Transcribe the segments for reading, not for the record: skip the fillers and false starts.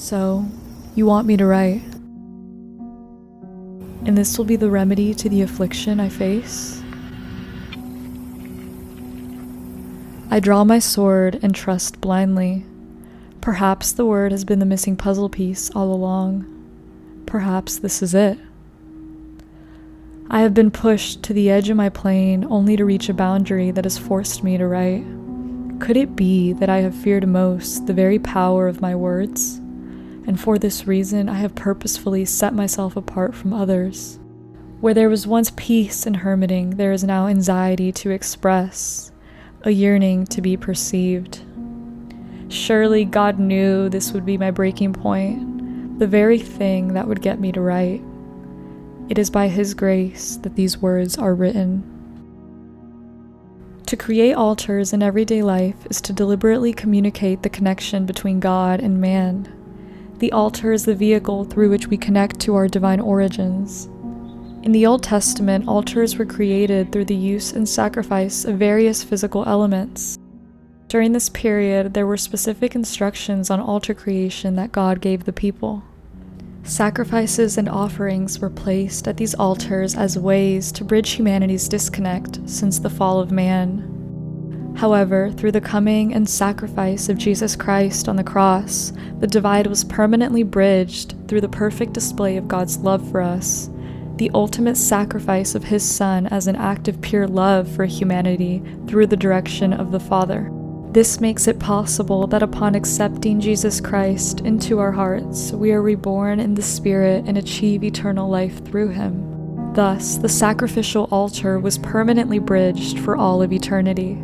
So, you want me to write. And this will be the remedy to the affliction I face. I draw my sword and trust blindly. Perhaps the word has been the missing puzzle piece all along. Perhaps this is it. I have been pushed to the edge of my plane only to reach a boundary that has forced me to write. Could it be that I have feared most the very power of my words? And for this reason, I have purposefully set myself apart from others. Where there was once peace and hermiting, there is now anxiety to express, a yearning to be perceived. Surely God knew this would be my breaking point, the very thing that would get me to write. It is by His grace that these words are written. To create altars in everyday life is to deliberately communicate the connection between God and man. The altar is the vehicle through which we connect to our divine origins. In the Old Testament, altars were created through the use and sacrifice of various physical elements. During this period, there were specific instructions on altar creation that God gave the people. Sacrifices and offerings were placed at these altars as ways to bridge humanity's disconnect since the fall of man. However, through the coming and sacrifice of Jesus Christ on the cross, the divide was permanently bridged through the perfect display of God's love for us, the ultimate sacrifice of His Son as an act of pure love for humanity through the direction of the Father. This makes it possible that upon accepting Jesus Christ into our hearts, we are reborn in the Spirit and achieve eternal life through Him. Thus, the sacrificial altar was permanently bridged for all of eternity.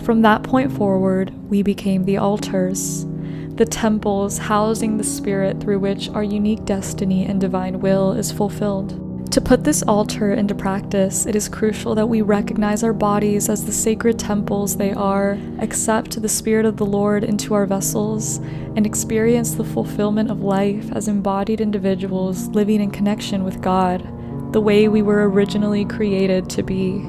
From that point forward, we became the altars, the temples housing the Spirit through which our unique destiny and divine will is fulfilled. To put this altar into practice, it is crucial that we recognize our bodies as the sacred temples they are, accept the Spirit of the Lord into our vessels, and experience the fulfillment of life as embodied individuals living in connection with God, the way we were originally created to be.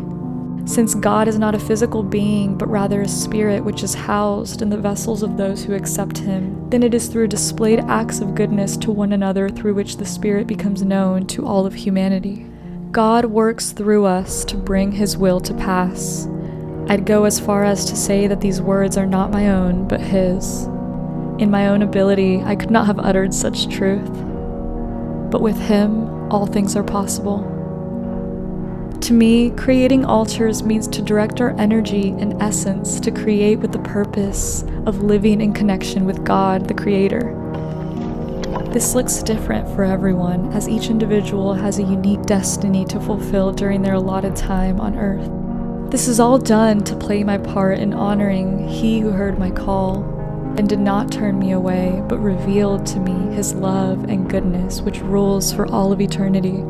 Since God is not a physical being, but rather a spirit which is housed in the vessels of those who accept Him, then it is through displayed acts of goodness to one another through which the Spirit becomes known to all of humanity. God works through us to bring His will to pass. I'd go as far as to say that these words are not my own, but His. In my own ability, I could not have uttered such truth. But with Him, all things are possible. To me, creating altars means to direct our energy and essence to create with the purpose of living in connection with God, the Creator. This looks different for everyone, as each individual has a unique destiny to fulfill during their allotted time on earth. This is all done to play my part in honoring He who heard my call and did not turn me away, but revealed to me His love and goodness which rules for all of eternity.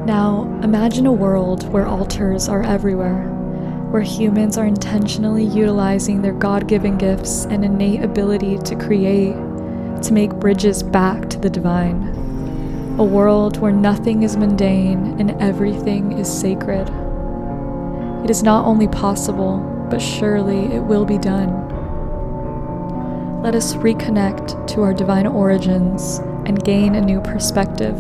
Now, imagine a world where altars are everywhere, where humans are intentionally utilizing their God-given gifts and innate ability to create, to make bridges back to the divine. A world where nothing is mundane and everything is sacred. It is not only possible, but surely it will be done. Let us reconnect to our divine origins and gain a new perspective.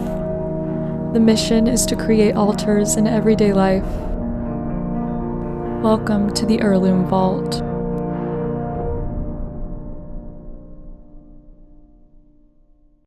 The mission is to create altars in everyday life. Welcome to the Heirloom Vault.